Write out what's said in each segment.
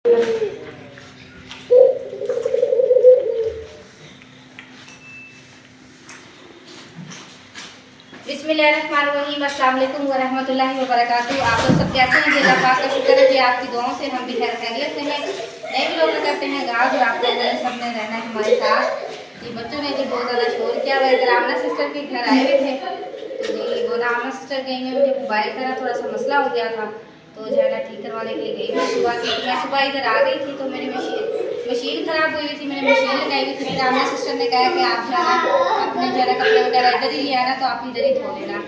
बिस्मिल्लाहिर्रहमानिर्रहीम, अस्सलाम वालेकुम व रहमतुल्लाहि व बरकातहू। आप लोग सब कैसे हैं? अल्लाह पाक का शुक्र है कि आपकी दुआओं से हम भी खैर खैरियत से हैं। नए भी लोग करते हैं गाँव, और आप लोगों ने सबने रहना है हमारे साथ। ये बच्चों ने जी बहुत ज़्यादा शोर किया हुआ है। इधर आमना सिस्टर के घर आए हुए थे, तो जी वो आमना सिस्टर गई हैं, मुझे मोबाइल का ना थोड़ा सा मसला हो गया था, तो जो है ना ठीक करवाने के लिए गई मैं सुबह की। मैं सुबह इधर आ गई थी तो मेरी मशीन ख़राब हुई थी, मैंने मशीन लगाई हुई थी। फिर आमना सिस्टर ने कहा कि आप जो है ना अपने जो है ना कपड़े वगैरह इधर ही ले आना, तो आप इधर ही धो लेना।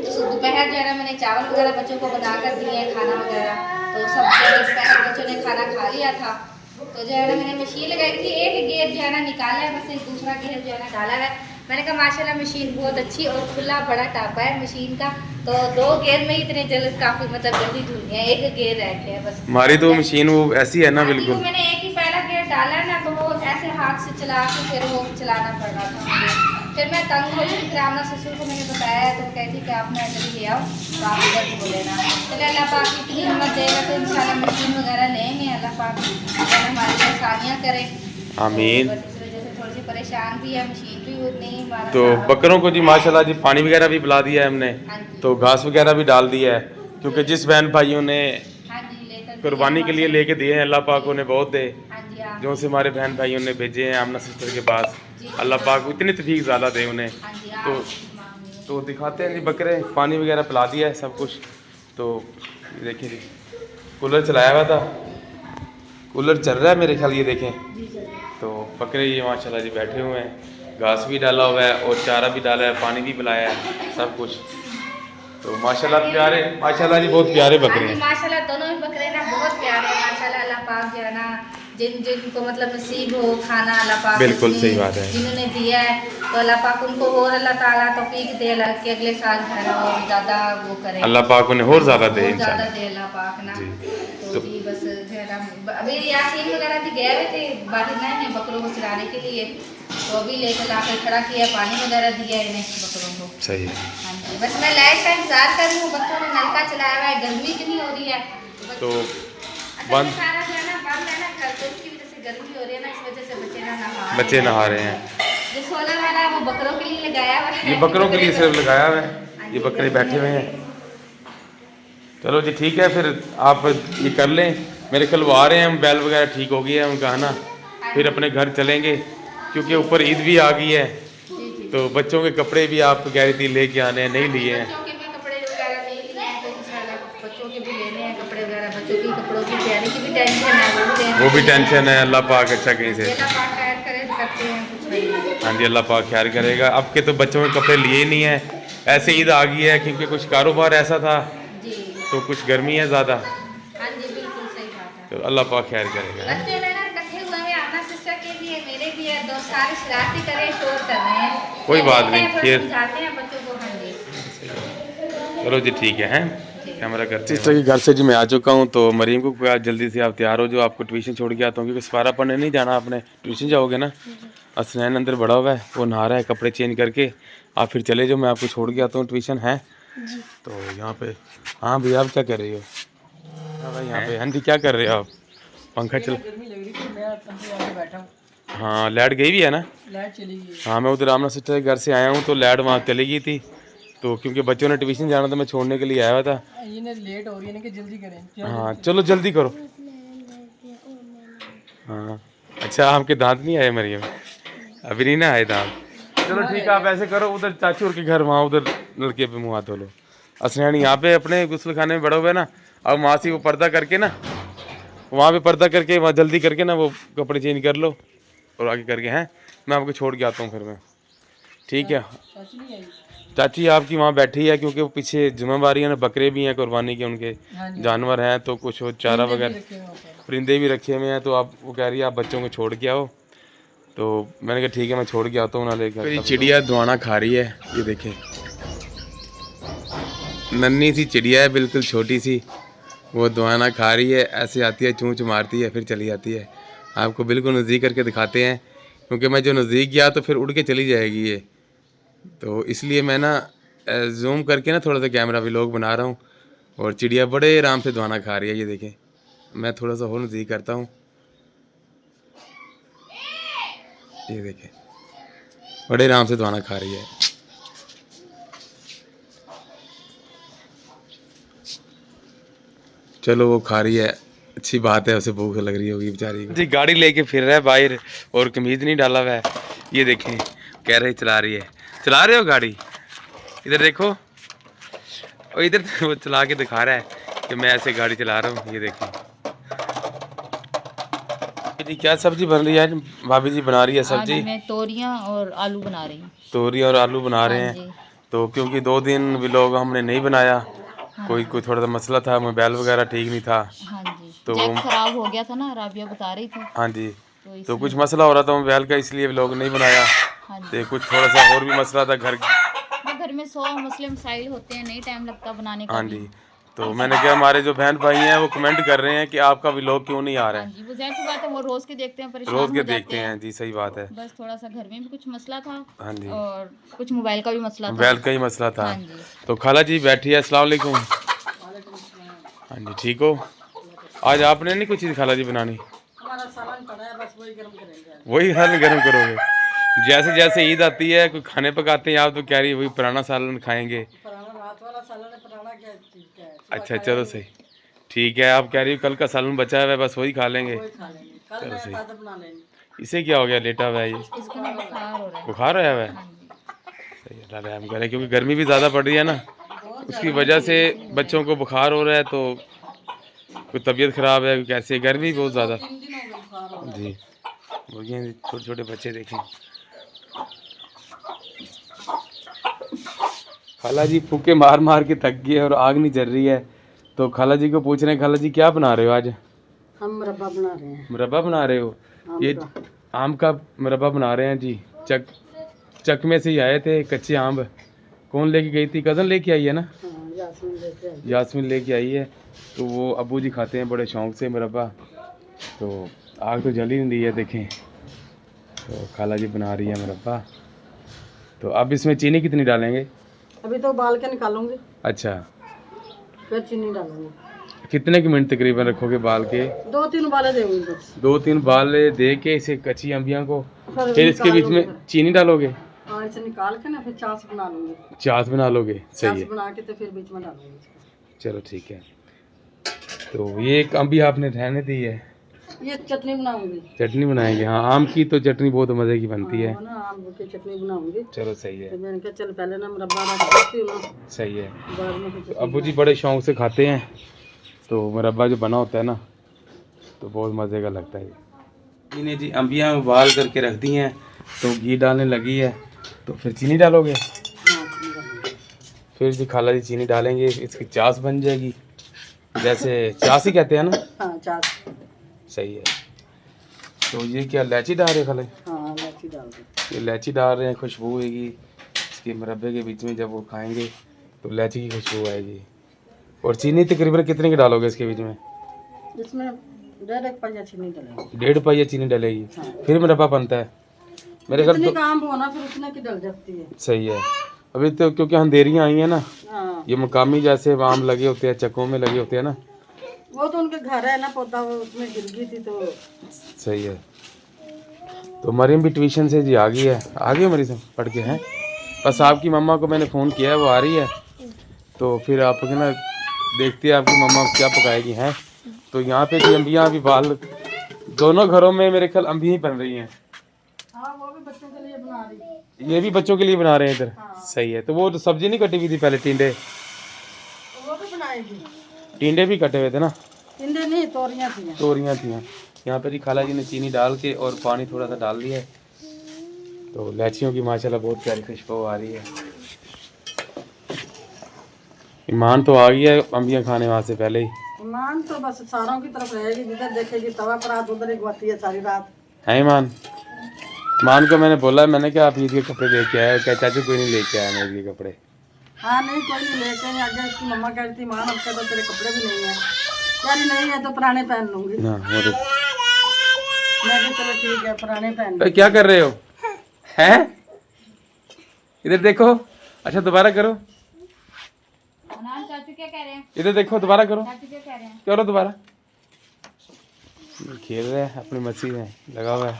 तो दोपहर जो है ना मैंने चावल वगैरह बच्चों को बना कर दिए हैं, खाना वगैरह, तो सब जो है दोपहर बच्चों ने खाना खा लिया था। तो जो है ना मैंने मशीन लगाई थी, एक गेयर जो है ना निकाला है, बस एक दूसरा गेयर जो है ना डाला है। मैंने कहा माशाल्लाह मशीन बहुत अच्छी और खुला बड़ा टापा है मशीन का, तो 2 गेयर में इतने जल्द काफ़ी मतलब जल्दी धुल गया, एक गेयर रह गया है बस। हमारी तो मशीन वो ऐसी है ना बिल्कुल। मैंने एक ही पहला गेयर डाला है ना, तो वो ऐसे हाथ से चला के फिर वो चलाना पड़ रहा था मुझे। फिर मैं तंग हो गई, फिर आमना ससुर को मैंने बताया, तो वो कहती कि आप ना इधर ही ले आओ, तो आप इधर धो लेना। चले अल्लाह पाक इतनी हिम्मत देगा तो इंशाल्लाह मशीन वगैरह लेंगे। अल्लाह पाक हमारी आसानियाँ करे, आमीन। इस वजह से थोड़ी सी परेशान भी है, मशीन भी नहीं हमारा। तो बकरों को जी माशाल्लाह जी पानी वगैरह भी पिला दिया है हमने, हाँ जी, तो घास वगैरह भी डाल दिया है, क्योंकि जिस बहन भाइयों ने हाँ जी लेकर कुर्बानी के लिए लेके दिए हैं, अल्लाह पाक उन्हें बहुत दे। हाँ जी, आप जो से हमारे बहन भाइयों ने भेजे हैं आमना सिस्टर के पास, अल्लाह पाक इतनी तौफीक ज़्यादा दे उन्हें। हाँ जी, तो दिखाते हैं जी बकरे, पानी वगैरह पिला दिया है सब कुछ। तो देखिए जी कूलर चलाया हुआ था, कूलर चल रहा है मेरे ख्याल, ये देखें। तो बकरे ये माशाल्लाह जी बैठे हुए हैं, घास भी डाला हुआ है और चारा भी डाला है, पानी भी पिलाया है, सब कुछ। तो माशाल्लाह प्यारे, माशाल्लाह जी बहुत प्यारे बकरे हैं। माशाल्लाह दोनों ही बकरे ना बहुत प्यारे हैं माशाल्लाह। अल्लाह पाक जो है ना जिनको मतलब नसीब हो खाना, अल्लाह पाक बिल्कुल सही बात है, जिन्होंने दिया है, तो अल्लाह पाक उनको और अल्लाह ताला तौफीक दे कि अगले साल जो है ना और ज़्यादा वो करें, अल्लाह पाक उन्हें और ज़्यादा दे ज़्यादा इंशाल्लाह दे अल्लाह पाक ना। जी। तो जी बस जो है ना अभी यासीन वगैरह भी गए हुए थे बाहर में बकरों को चराने के लिए, तो अभी लेकर लाकर खड़ा किया, पानी वगैरह दिया इन्हें बकरों को। सही है। हाँ जी, बस मैं लाइट का इंतजार कर रही हूँ, बच्चों ने नलका चलाया हुआ है, गर्मी इतनी हो रही है तो बंद सारा जो है ना बंद है ना घर, तो इसकी वजह से गर्मी हो रही है ना, इस वजह से बच्चे नहा रहे हैं। जो सोलर वाला है वो बकरों के लिए लगाया हुआ है, ये बकरों के लिए सिर्फ लगाया हुआ है, ये बकरे बैठे हुए हैं। चलो जी ठीक है, फिर आप ये कर लें, मेरे ख्याल वो आ रहे हैं, हम बैल वगैरह ठीक हो गई है उनका, है ना। फिर अपने घर चलेंगे क्योंकि ऊपर ईद भी आ गई है, तो बच्चों के कपड़े भी आप कह रही थी लेके आने हैं, नहीं लिए हैं। बच्चों के भी कपड़े वगैरह नहीं लिए हैं, तो इंशाल्लाह बच्चों के भी लेने हैं कपड़े वगैरह, बच्चों की कपड़ों की तैयारी की भी टेंशन है, वो भी टेंशन है। अल्लाह पाक अच्छा कहीं से, अल्लाह पाक खैर करे करते हैं कुछ नहीं। हाँ जी अल्लाह पाक खैर करेगा। अब के तो बच्चों के कपड़े लिए ही नहीं है, ऐसे ईद आ गई है क्योंकि कुछ कारोबार ऐसा था, जी तो कुछ गर्मी है ज़्यादा, हाँ जी बिल्कुल सही बात है। तो अल्लाह पाक खैर करेगा। बच्चे ना इकट्ठे हुए हैं, आमना सिस्टर के भी है, मेरे भी है, दो सारे शरारती कर रहे हैं, शोर कर रहे हैं, कोई बात नहीं, थोड़ा फिर समझाते हैं बच्चों को। हाँ जी चलो जी ठीक है, कैमरा करते हैं। सिस्टर के घर से जी मैं आ चुका हूँ, तो मरीम को कहा जल्दी से आप तैयार हो जो, आपको ट्यूशन छोड़ के आता हूँ, क्योंकि सपारा पढ़ने नहीं जाना आपने, ट्यूशन जाओगे ना। असनैन अंदर बड़ा हुआ है, वो नहा रहा है, कपड़े चेंज करके आप फिर चले जाओ, मैं आपको छोड़ के आता हूँ ट्यूशन है। तो यहाँ पे हाँ भैया आप क्या कर रही हो? हाँ भाई यहाँ पे हाँ जी क्या कर रहे हो आप? पंखा चल, हाँ लाइट गई भी है ना, लाइट चली गई। हाँ मैं उधर रामना सिस्टर के घर से आया हूँ, तो लाइट वहाँ चली गई थी, तो क्योंकि बच्चों ने ट्यूशन जाना था, मैं छोड़ने के लिए आया हुआ था। ये ना लेट हो रही है ना, कि जल्दी करें। हाँ चलो जल्दी करो। हाँ अच्छा आपके दांत नहीं आए मरियम, अभी नहीं ना आए दांत? चलो ठीक है, आप ऐसे करो, उधर चाचू और के घर वहाँ उधर लड़के पे मुँह हाथ धो लो। असनैन यहाँ पे अपने गुस्ल खाने में बड़ा हुआ है ना, अब वहाँ से वो पर्दा करके ना, वहाँ पे पर्दा करके वहाँ जल्दी करके ना वो कपड़े चेंज कर लो और आगे करके हैं, मैं आपको छोड़ के आता हूँ फिर मैं, ठीक है। चाची आपकी वहाँ बैठी है क्योंकि वो पीछे जिम्मेवारी है ना, बकरे भी हैं कुर्बानी के, उनके जानवर हैं, तो कुछ वो चारा वगैरह परिंदे भी रखे हुए हैं, तो आप वो कह रही है आप बच्चों को छोड़ के आओ, तो मैंने कहा ठीक है मैं छोड़ के आता हूँ ना लेकर। ये चिड़िया धुआना खा रही है, ये देखें नन्ही सी चिड़िया है बिल्कुल छोटी सी, वो धुआना खा रही है, ऐसे आती है चूँच मारती है फिर चली जाती है। आपको बिल्कुल नज़दीक करके दिखाते हैं, क्योंकि मैं जो नज़दीक गया तो फिर उड़ के चली जाएगी ये, तो इसलिए मैं ना जूम करके ना थोड़ा सा कैमरा व्लॉग बना रहा हूँ। और चिड़िया बड़े आराम से धुआना खा रही है, ये देखें मैं थोड़ा सा और नज़दीक करता हूँ। ये देखें बड़े आराम से दाना खा रही है। चलो वो खा रही है, अच्छी बात है, उसे भूख लग रही होगी बेचारी को। जी गाड़ी लेके फिर रहा है बाहर और कमीज नहीं डाला हुआ है। ये देखें कह रहे चला रही है। चला रहे हो गाड़ी? इधर देखो, और इधर वो चला के दिखा रहा है कि मैं ऐसे गाड़ी चला रहा हूँ। ये देखें जी क्या सब्जी बन रही है आज? भाभी जी बना रही है सब्जी। आज मैं तोरियां और आलू बना रही हूँ। तोरी और आलू बना रहे हाँ हैं। जी। तो क्योंकि 2 दिन व्लॉग हमने नहीं बनाया, हाँ कोई थोड़ा सा मसला था, मोबाइल वगैरह ठीक नहीं था। हाँ जी, तो जैक खराब हो गया था ना, राबिया बता रही थी। हाँ जी, तो तो कुछ मसला हो रहा था मोबाइल का, इसलिए व्लॉग नहीं बनाया। हाँ जी, तो कुछ थोड़ा सा और भी मसला था घर में 100 मसले मसाइल होते हैं, नहीं टाइम लगता बनाने का हाँ भी। जी, तो मैंने कहा हमारे जो बहन भाई हैं वो कमेंट कर रहे हैं कि आपका व्लॉग क्यों नहीं आ रहा हाँ है। जी, वो जाहिर सी बात है, वो रोज के देखते हैं, परेशान रोज हो के जाते देखते हैं जी, सही बात है। बस थोड़ा सा घर में भी कुछ मसला था। हाँ जी, और कुछ मोबाइल का भी मसला था। मोबाइल का ही मसला था। हाँ जी। तो खाला जी बैठी है। अस्सलाम वालेकुम। हाँ जी, ठीक हो? आज आपने नहीं कुछ चीज़ खाला जी बनानी? हमारा सालन पड़ा है, बस वही गर्म करेंगे। वही सालन गर्म करोगे? जैसे जैसे ईद आती है कोई खाने पकाते हैं आप, तो कह रही है वही पुराना सालन खाएंगे। पुराना रात वाला सालन है, पुराना क्या चीज़ क्या है? अच्छा चलो सही, ठीक है। आप कह रही हो कल का सालन बचा हुआ है, बस वही खा लेंगे। वही खा लेंगे, कल नया ताज़ा बना लेंगे। इसे क्या हो गया, लेटा हुआ है ये? इसको ना बुखार हो रहा है। बुखार आया हुआ है? हाँ जी। सही है, अल्लाह रहम करे, क्योंकि गर्मी भी ज़्यादा पड़ रही है ना, उसकी वजह से बच्चों को बुखार हो रहा है। तो कोई तबीयत ख़राब है, कैसे गर्मी बहुत ज़्यादा 3 दिन हो गए बुखार हो रहा है। जी। मुर्गियाँ, छोटे छोटे बच्चे देखें। खाला जी फूके मार मार के थक गए और आग नहीं जल रही है। तो खाला जी को पूछ रहे हैं, खाला जी क्या बना रहे हो आज? हम मुरब्बा बना रहे हैं। मुरब्बा बना रहे हो? ये आम का मुरब्बा बना रहे हैं जी। चक में से ही आए थे कच्चे आम। कौन लेके गई थी? कज़न लेके आई है ना? यास्मीन लेके आई है। तो वो अबू जी खाते हैं बड़े शौक से मुरब्बा। तो आग तो जल ही नहीं रही है देखें। तो खाला जी बना रही है मुरब्बा। तो अब इसमें चीनी कितनी डालेंगे? अभी तो उबाल के निकालूंगी, अच्छा, फिर चीनी डालूंगी। कितने की मिनट तकरीबन रखोगे बाल के? 2-3 उबाले देंगे बस। 2-3 बाल दे के इसे कच्ची अम्बियाँ को, फिर फिर इसके बीच में चीनी डालोगे? हाँ, इसे निकाल के ना फिर चास बना लूंगी। चास बना लोगे? सही चास है, बना के तो फिर बीच में डालूंगी इसको। चलो ठीक है। तो ये एक अम्बी आपने रहने दी है, ये चटनी बनाऊंगी। चटनी बनाएंगे? हाँ, आम की तो चटनी बहुत मज़े की बनती है। हाँ ना, आम की चटनी बनाऊंगी। चलो सही है, तो मैंने कहा चल पहले ना मुरब्बा रख देती हूँ ना, सही है। बाद में फिर तो अबू जी बड़े शौक से खाते हैं। तो मुरब्बा जो बना होता है ना, तो बहुत मज़े का लगता है। इन्हें जी अम्बियाँ उबाल करके रख दी हैं, तो घी डालने लगी है। तो फिर चीनी डालोगे? हाँ, चीनी डालूंगी। फिर जी खाला जी चीनी डालेंगे, इसकी चास बन जाएगी। जैसे चास ही कहते हैं ना? हाँ, चास। सही है। तो ये क्या इलायची डाल रहे हैं खाला? हाँ, इलायची डाल दो। इलायची डाल रहे हैं, खुशबू होगी इसके मुरब्बे के बीच में। जब वो खाएंगे तो इलायची की खुशबू आएगी। और चीनी तकरीबन कितने की डालोगे इसके बीच में? इसमें 1.5 पाइया चीनी डालेंगे। 1.5 पाइया चीनी डलेगी, हाँ। फिर मुरब्बा बनता है मेरे घर जितनी तो। काम हो ना फिर उतने की डल जाती है। सही है। अभी तो क्योंकि अंधेरियाँ आई हैं ना, हाँ, ये मकामी जैसे आम लगे होते हैं, चक्कों में लगे होते हैं ना। वो तो उनके घर है ना पौधा, वो उसमें गिर गई थी तो। सही है। तो मरीम भी ट्यूशन से जी आ गई है। आ गई मरीम पढ़ के? हैं बस आपकी मम्मा को मैंने फ़ोन किया है, वो आ रही है। तो फिर आप ना देखती है आपकी मम्मा क्या पकाएगी। हैं तो यहाँ पे भी अम्बियाँ अभी बाल, दोनों घरों में मेरे ख्याल अम्बियाँ ही बन रही हैं। हाँ, वो भी बच्चों के लिए बना रही है। ये भी बच्चों के लिए बना रहे हैं इधर। हाँ। सही है। तो वो सब्जी नहीं कटी हुई थी पहले? टिंडे, वो भी बनाएगी। टिंडे भी कटे हुए थे ना? टिंडे नहीं, तोरियां थी। तोरियाँ थी। यहाँ पर ही खाला जी ने चीनी डाल के और पानी थोड़ा सा डाल दिया है। तो इलायचियों की माशाल्लाह बहुत प्यारी खुशबू आ रही है। ईमान तो आ गया है अम्बियाँ खाने वहाँ से पहले ही। ईमान तो बस सारों की तरफ रहेगी, जिधर देखेगी तवा पर हाथ उधर ही गुआती है सारी रात। है ईमान? ईमान को मैंने बोला, मैंने कहा आप ईद के कपड़े लेके आए? क्या चाचू कोई नहीं लेके आया मेरे लिए कपड़े? हाँ, नहीं कोई नहीं लेके आए। आगे इसकी मम्मा कह रही थी ईमान अब तो तेरे कपड़े भी नहीं है। यार नहीं है तो पुराने पहन लूंगी। ना वो तो मैं कहा चलो ठीक है, पुराने पहन तो क्या कर रहे हो? हैं इधर देखो। अच्छा दोबारा करो, अनान चाचू क्या कह रहे हैं? इधर देखो, दोबारा करो। चाचू क्या कह रहे हैं? करो दोबारा। खेल रहे हैं अपनी मस्ती में लगा हुआ है।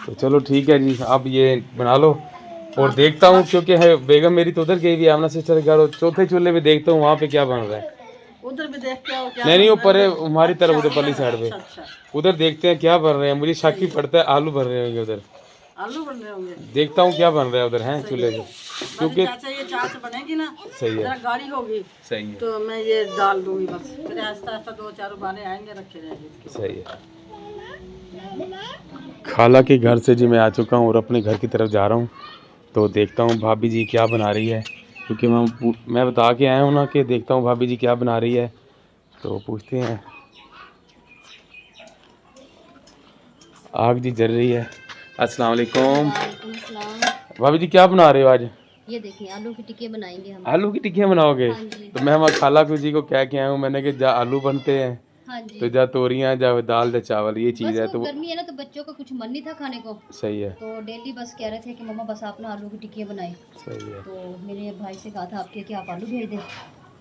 तो चलो ठीक है जी, आप ये बना लो और देखता हूँ, क्योंकि है बेगम मेरी तो उधर गई हुई है आमना सिस्टर के घर, और चौथे चूल्हे पे देखता हूँ वहाँ पे क्या बन रहा है। उधर भी देख के आओ क्या नहीं नहीं, वो बन रहा है। परे हमारी तरफ उधर पली साइड पे, अच्छा, उधर देखते हैं क्या बन रहे हैं। मुझे शक ही पड़ता है आलू बन रहे होंगे उधर। आलू बन रहे होंगे। देखता हूँ क्या बन रहा है उधर है चूल्हे पे, क्योंकि चाचा ये चाट बनेगी ना, सही है जरा गाढ़ी होगी सही है तो मैं ये डाल दूंगी बस, फिर आस्ता आस्ता 2-4 उबाले आएंगे, रखे रहेंगे। सही है। खाला के घर से जी मैं आ चुका हूँ और अपने घर की तरफ जा रहा हूँ। तो देखता हूँ भाभी जी क्या बना रही है, क्योंकि मैं बता के आया हूँ ना कि देखता हूँ भाभी जी क्या बना रही है। तो पूछते हैं। आग जी जल रही है। अस्सलाम वालेकुम भाभी जी, क्या बना रहे हो आज? ये देखिए आलू की टिक्की बनाएंगे हम। आलू की टिक्कियाँ बनाओगे? हाँ जी। तो मैं हमारे खाला जी को कह के आया हूँ मैंने कि जा आलू बनते हैं, हाँ जी। तो जा तोरियाँ जा दाल जा चावल, ये चीज़ बस है। वो तो गर्मी है ना, तो बच्चों का कुछ मन नहीं था खाने को, सही है तो डेली बस कह रहे थे कि मम्मा बस आप ना आलू की टिक्कियाँ बनाए। सही है। तो मेरे भाई से कहा था आपके कि आप आलू भेज दें,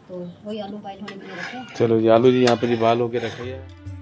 तो वही आलू बॉयल होने के लिए रखे। चलो जी, आलू जी यहाँ पे जी बाल होके रखे हैं।